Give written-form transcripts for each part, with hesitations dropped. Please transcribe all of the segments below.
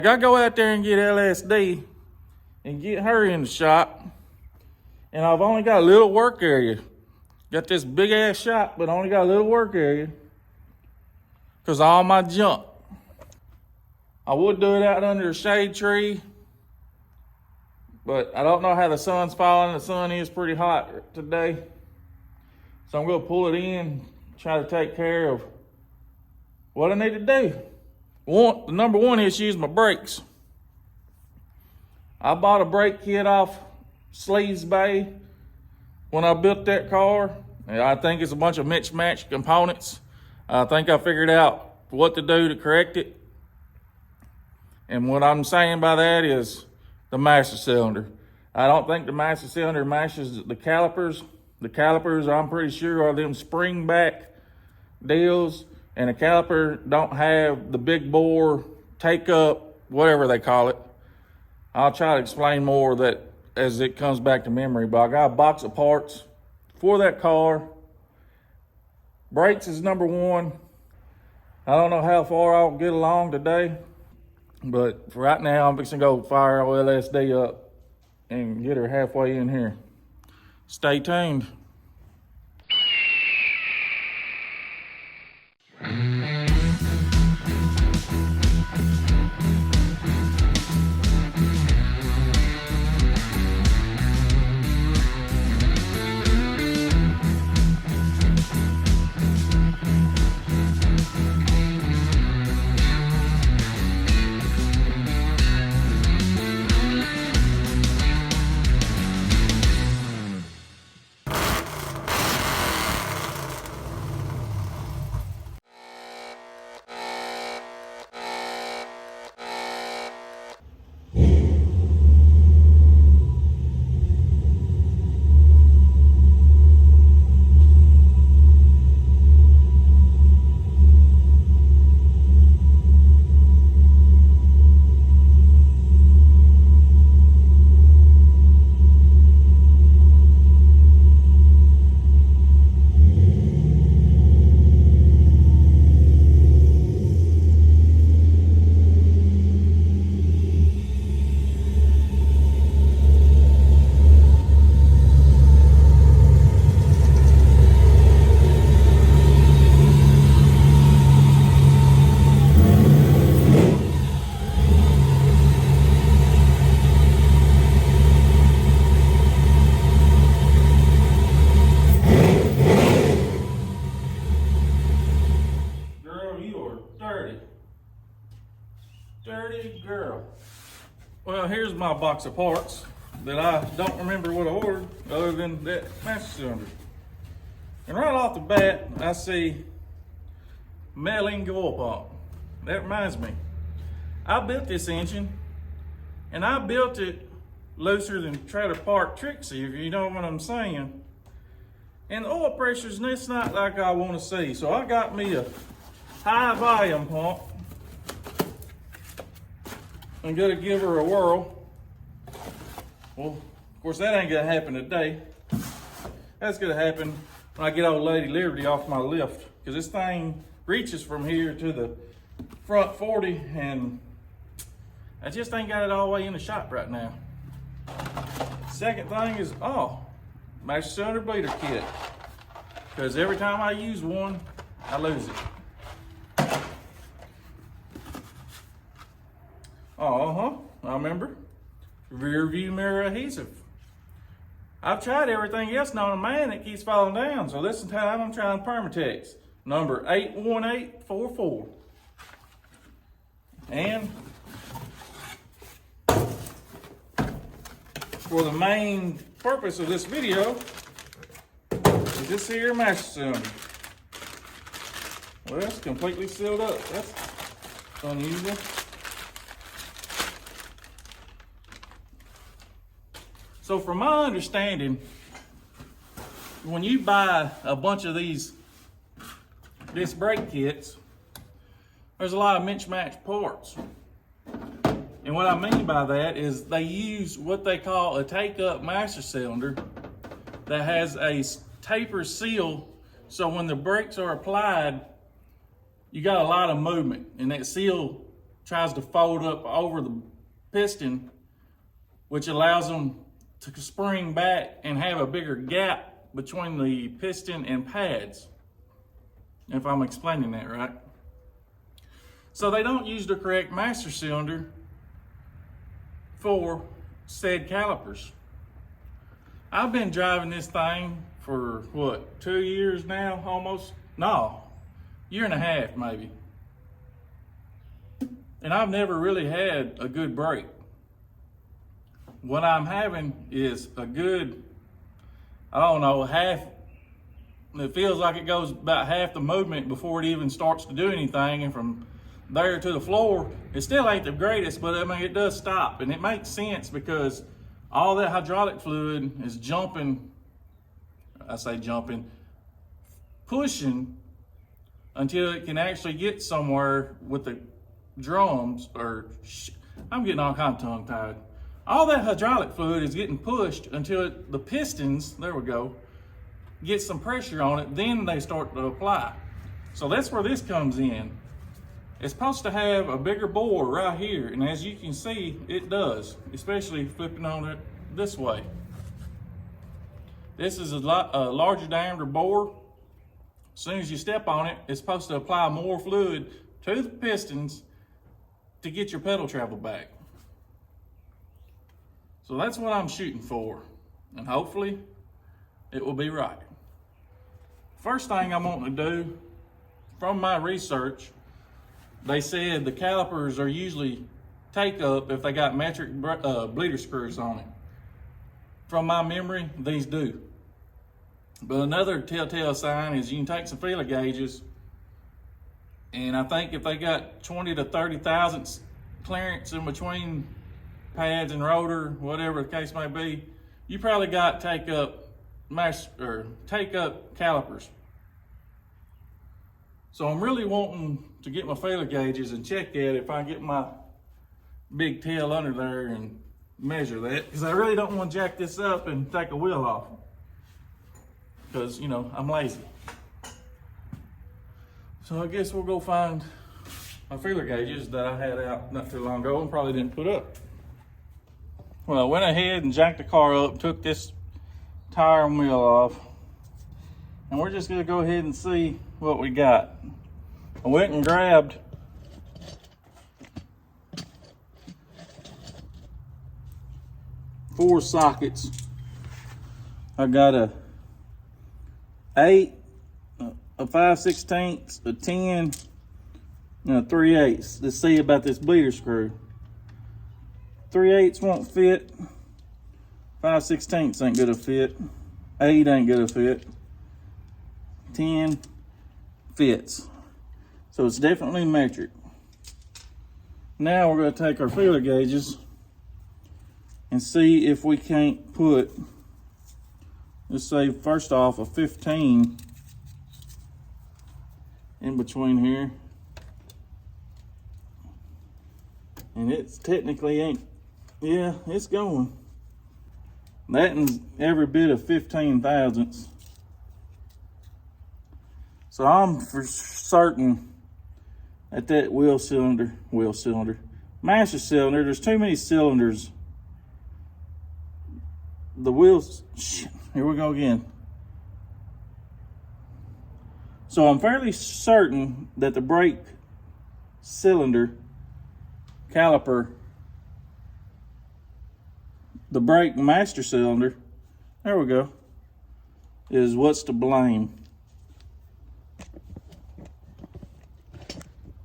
I gotta go out there and get LSD and get her in the shop. And I've only got a little work area. Got this big ass shop, but only got a little work area because all my junk. I would do it out under a shade tree, but I don't know how the sun's falling. The sun is pretty hot today. So I'm gonna pull it in, try to take care of what I need to do. The number one issue is my brakes. I bought a brake kit off Sleeves Bay when I built that car. And I think it's a bunch of mismatched components. I think I figured out what to do to correct it. And what I'm saying by that is the master cylinder. I don't think the master cylinder matches the calipers. The calipers, I'm pretty sure, are them spring back deals. And the caliper don't have the big bore take up, whatever they call it. I'll try to explain more of that as it comes back to memory, but I got a box of parts for that car. Brakes is number one. I don't know how far I'll get along today, but for right now, I'm fixing to go fire LSD up and get her halfway in here. Stay tuned. Dirty girl. Well, here's my box of parts that I don't remember what I ordered other than that master cylinder. And right off the bat, I see metal oil pump. That reminds me, I built this engine and I built it looser than Trailer Park Trixie, if you know what I'm saying. And the oil pressure's just not like I want to see. So I got me a high volume pump. I'm gonna give her a whirl. Well, of course that ain't gonna happen today. That's gonna happen when I get old Lady Liberty off my lift. Cause this thing reaches from here to the front 40 and I just ain't got it all the way in the shop right now. Second thing is, master cylinder bleeder kit. Cause every time I use one, I lose it. I remember. Rear view mirror adhesive. I've tried everything else known to man, it keeps falling down. So this time I'm trying Permatex, number 81844. And for the main purpose of this video is this here master cylinder. Well, it's completely sealed up. That's unusual. So from my understanding, when you buy a bunch of these brake kits, there's a lot of mismatched parts. And what I mean by that is they use what they call a take-up master cylinder that has a taper seal, so when the brakes are applied, you got a lot of movement, and that seal tries to fold up over the piston, which allows them to spring back and have a bigger gap between the piston and pads, if I'm explaining that right. So they don't use the correct master cylinder for said calipers. I've been driving this thing for what, 2 years now, almost? No, year and a half maybe. And I've never really had a good brake. What I'm having is a good, I don't know, half, it feels like it goes about half the movement before it even starts to do anything. And from there to the floor, it still ain't the greatest, but I mean, it does stop. And it makes sense because all that hydraulic fluid is jumping, I say jumping, pushing until it can actually get somewhere with the drums, or I'm getting all kind of tongue tied. All that hydraulic fluid is getting pushed until the pistons, there we go, get some pressure on it, then they start to apply. So that's where this comes in. It's supposed to have a bigger bore right here, and as you can see, it does, especially flipping on it this way. This is a larger diameter bore. As soon as you step on it, it's supposed to apply more fluid to the pistons to get your pedal travel back. So that's what I'm shooting for, and hopefully it will be right. First thing I'm wanting to do, from my research, they said the calipers are usually take up if they got metric bleeder screws on it. From my memory, these do. But another telltale sign is you can take some feeler gauges, and I think if they got 20 to 30 thousandths clearance in between pads and rotor, whatever the case may be, you probably got take up calipers. So I'm really wanting to get my feeler gauges and check that if I get my big tail under there and measure that, because I really don't want to jack this up and take a wheel off, because, you know, I'm lazy. So I guess we'll go find my feeler gauges that I had out not too long ago and probably didn't put up. Well, I went ahead and jacked the car up, took this tire and wheel off, and we're just gonna go ahead and see what we got. I went and grabbed four sockets. I got a 8, a 5/16, a 10, and a 3/8. Let's see about this bleeder screw. 3/8 won't fit. 5/16 ain't gonna fit. 8 ain't gonna fit. 10 fits. So it's definitely metric. Now we're gonna take our feeler gauges and see if we can't put, let's say first off, a 15 in between here. And it's technically ain't, yeah, it's going. That is every bit of 15 thousandths. So I'm for certain at that master cylinder, there's too many cylinders. The wheels, here we go again. So I'm fairly certain that the brake cylinder caliper, the brake master cylinder, there we go, is what's to blame.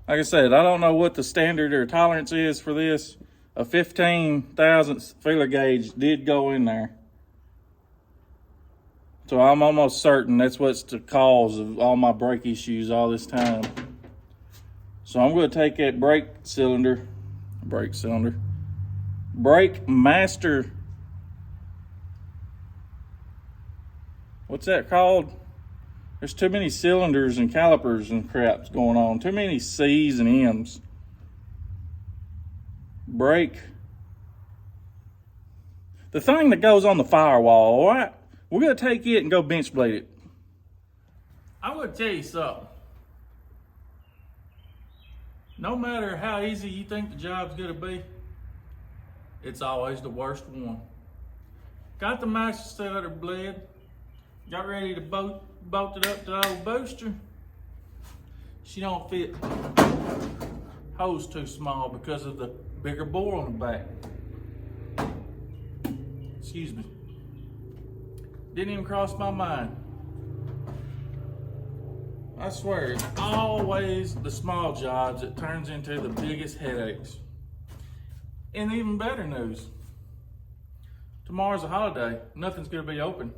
Like I said, I don't know what the standard or tolerance is for this. A 15 thousandths feeler gauge did go in there. So I'm almost certain that's what's the cause of all my brake issues all this time. So I'm going to take that brake master, what's that called? There's too many cylinders and calipers and craps going on. Too many C's and M's. Brake. The thing that goes on the firewall, all right? We're going to take it and go bench blade it. I'm going to tell you something. No matter how easy you think the job's gonna be, it's always the worst one. Got the master cylinder bled, got ready to bolt it up to the old booster. She don't fit. Hose too small because of the bigger bore on the back. Excuse me. Didn't even cross my mind. I swear, it's always the small jobs that turns into the biggest headaches. And even better news, tomorrow's a holiday, nothing's gonna be open.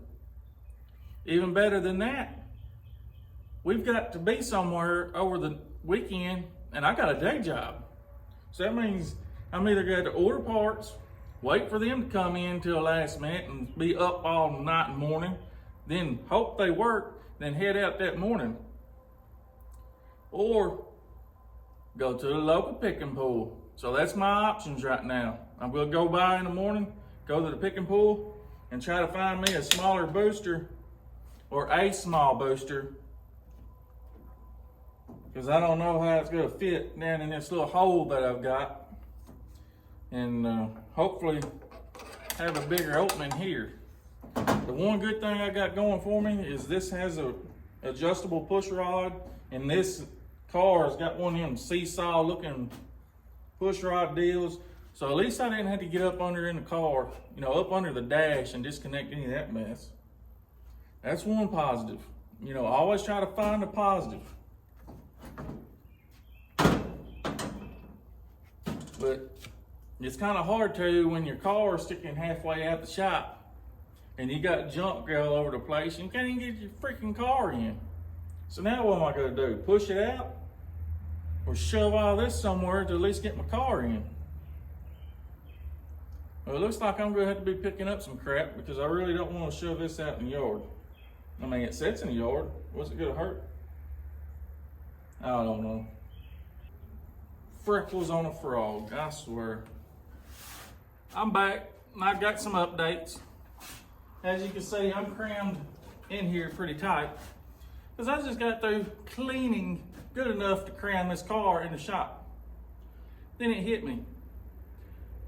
Even better than that, we've got to be somewhere over the weekend, and I got a day job. So that means I'm either going to order parts, wait for them to come in till last minute and be up all night and morning, then hope they work, then head out that morning. Or go to the local picking pool. So that's my options right now. I'm gonna go by in the morning, go to the picking pool, and try to find me a smaller booster or a small booster, because I don't know how it's gonna fit down in this little hole that I've got, and hopefully have a bigger opening here. The one good thing I got going for me is this has a adjustable push rod, and this car has got one of them seesaw looking push rod deals. So at least I didn't have to get up under in the car, you know, up under the dash and disconnect any of that mess. That's one positive. You know, always try to find a positive. But it's kind of hard to when your car is sticking halfway out the shop and you got junk all over the place and you can't even get your freaking car in. So now what am I gonna do? Push it out? Or shove all this somewhere to at least get my car in? Well, it looks like I'm gonna have to be picking up some crap because I really don't want to shove this out in the yard. I mean, it sits in the yard. What's it gonna hurt? I don't know. Freckles on a frog, I swear. I'm back and I've got some updates. As you can see, I'm crammed in here pretty tight because I just got through cleaning good enough to cram this car in the shop. Then it hit me.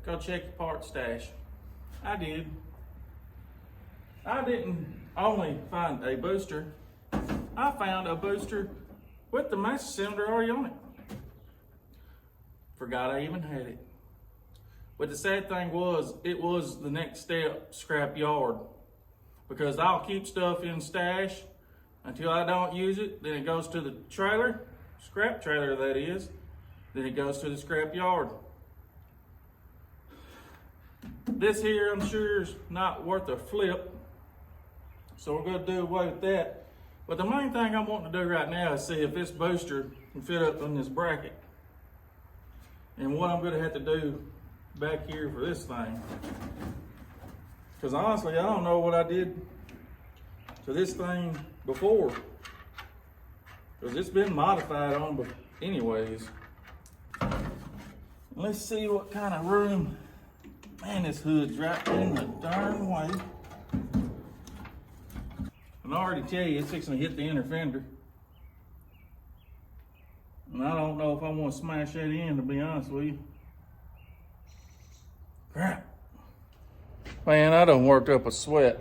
Go check your part stash. I did. I didn't only find a booster. I found a booster with the master cylinder already on it. Forgot I even had it. But the sad thing was, it was the next step, scrap yard. Because I'll keep stuff in stash until I don't use it. Then it goes to the trailer, scrap trailer that is. Then it goes to the scrap yard. This here, I'm sure, is not worth a flip. So we're gonna do away with that. But the main thing I'm wanting to do right now is see if this booster can fit up in this bracket. And what I'm gonna have to do back here for this thing. Because honestly, I don't know what I did to this thing before. Because it's been modified on, but anyways. Let's see what kind of room. Man, this hood's right in the darn way. And I already tell you, it's fixing to hit the inner fender. And I don't know if I want to smash that in, to be honest with you. Crap. Man, I done worked up a sweat.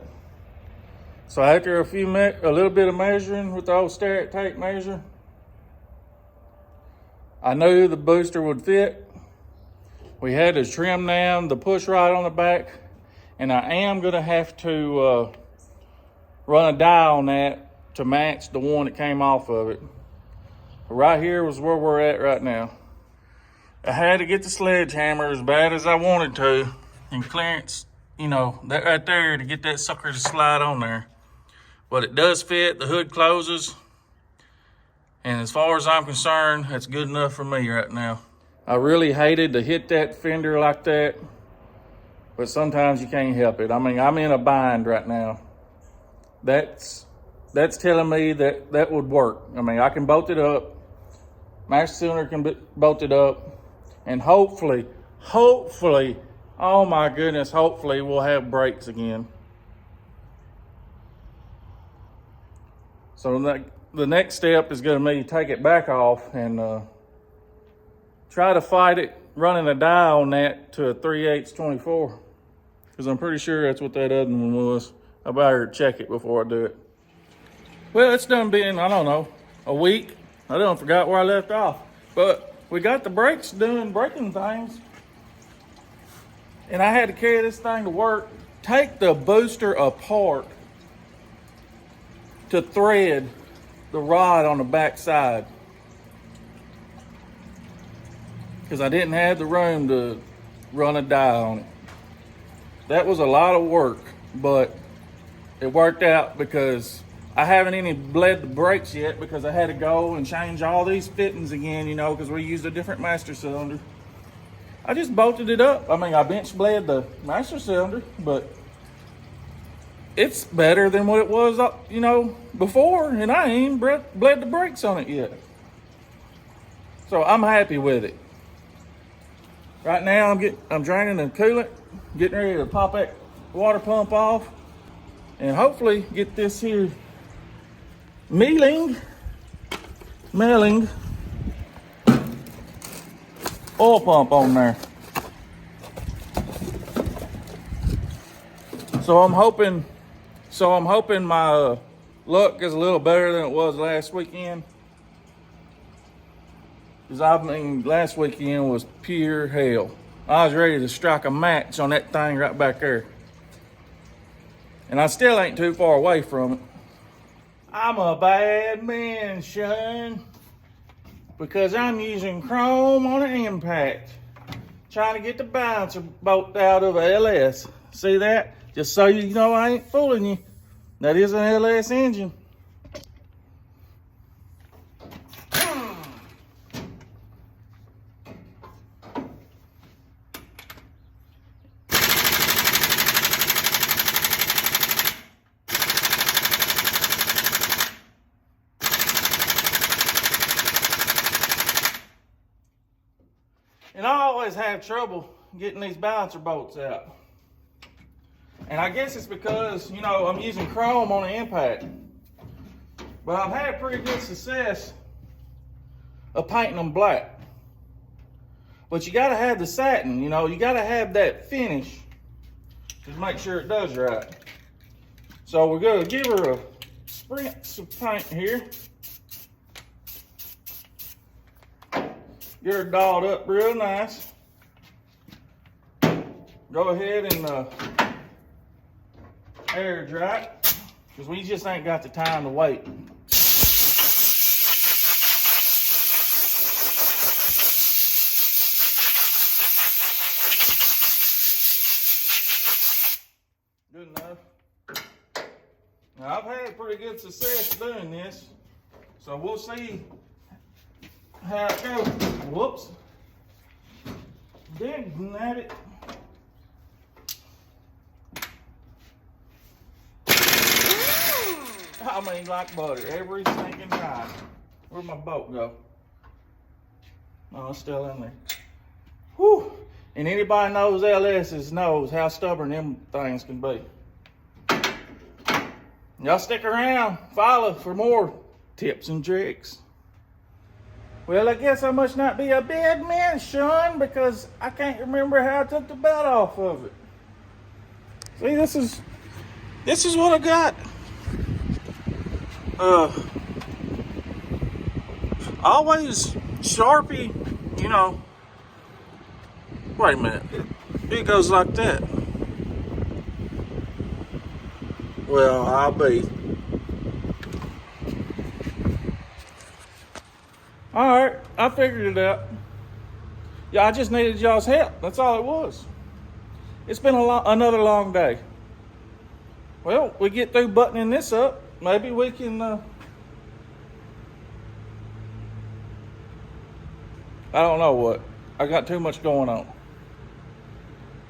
So after a little bit of measuring with the old Starrett tape measure, I knew the booster would fit. We had to trim down the push rod on the back, and I am gonna have to run a dial on that to match the one that came off of it. Right here was where we're at right now. I had to get the sledgehammer as bad as I wanted to, and clearance, you know, that right there to get that sucker to slide on there. But it does fit, the hood closes, and as far as I'm concerned, that's good enough for me right now. I really hated to hit that fender like that, but sometimes you can't help it. I mean, I'm in a bind right now. That's telling me that that would work. I mean, I can bolt it up. Master cylinder can bolt it up. And hopefully, oh my goodness, hopefully we'll have brakes again. So the next step is going to be take it back off and try to fight it running a die on that to a 3/8 24. Because I'm pretty sure that's what that other one was. I better check it before I do it. Well, it's done been, I don't know, a week. I done forgot where I left off. But we got the brakes doing braking things. And I had to carry this thing to work, take the booster apart to thread the rod on the back side. Because I didn't have the room to run a die on it. That was a lot of work, but it worked out because I haven't any bled the brakes yet because I had to go and change all these fittings again, you know, because we used a different master cylinder. I just bolted it up. I mean, I bench bled the master cylinder, but it's better than what it was, you know, before, and I ain't bled the brakes on it yet. So I'm happy with it. Right now, I'm draining the coolant, getting ready to pop that water pump off, and hopefully get this here milling oil pump on there. So I'm hoping my luck is a little better than it was last weekend. Because I mean, last weekend was pure hell. I was ready to strike a match on that thing right back there. And I still ain't too far away from it. I'm a bad man, son. Because I'm using chrome on an impact. Trying to get the bouncer bolt out of a LS. See that? Just so you know I ain't fooling you. That is an LS engine. And I always have trouble getting these balancer bolts out. And I guess it's because, you know, I'm using chrome on the impact. But I've had pretty good success of painting them black. But you gotta have the satin, you know, you gotta have that finish to make sure it does right. So we're gonna give her a spritz of paint here. Get her dolled up real nice. Go ahead and air dry it, because we just ain't got the time to wait. Good enough. Now I've had pretty good success doing this, so we'll see how it goes. Whoops. Dang at it. I mean, like butter, every single time. Where'd my bolt go? Oh, it's still in there. Whew. And anybody knows LS's knows how stubborn them things can be. Y'all stick around, follow for more tips and tricks. Well, I guess I must not be a bad man, Sean, because I can't remember how I took the belt off of it. See, this is what I got. Always Sharpie, you know. Wait a minute. It goes like that. Well, I'll be. Alright, I figured it out. Yeah, I just needed y'all's help. That's all it was. It's been another long day. Well, we get through buttoning this up. Maybe we can, I don't know what. I got too much going on.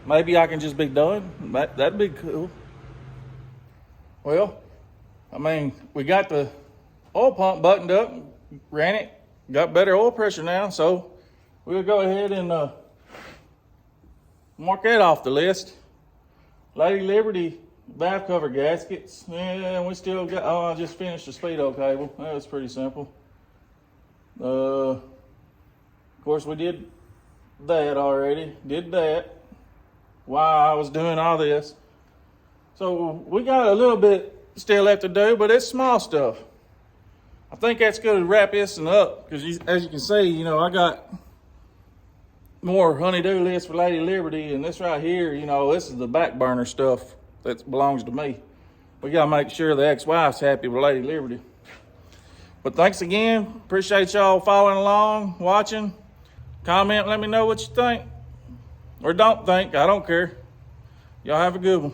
Maybe I can just be done. That'd be cool. Well, I mean, we got the oil pump buttoned up, ran it, got better oil pressure now, so we'll go ahead and mark that off the list. Lady Liberty valve cover gaskets. Yeah, we still got, I just finished the speedo cable. That was pretty simple. Of course, we did that already. Did that while I was doing all this. So we got a little bit still left to do, but it's small stuff. I think that's going to wrap this one up because, as you can see, you know, I got more honey-do list for Lady Liberty, and this right here, you know, this is the back burner stuff that belongs to me. We got to make sure the ex-wife's happy with Lady Liberty. But thanks again. Appreciate y'all following along, watching. Comment, let me know what you think. Or don't think, I don't care. Y'all have a good one.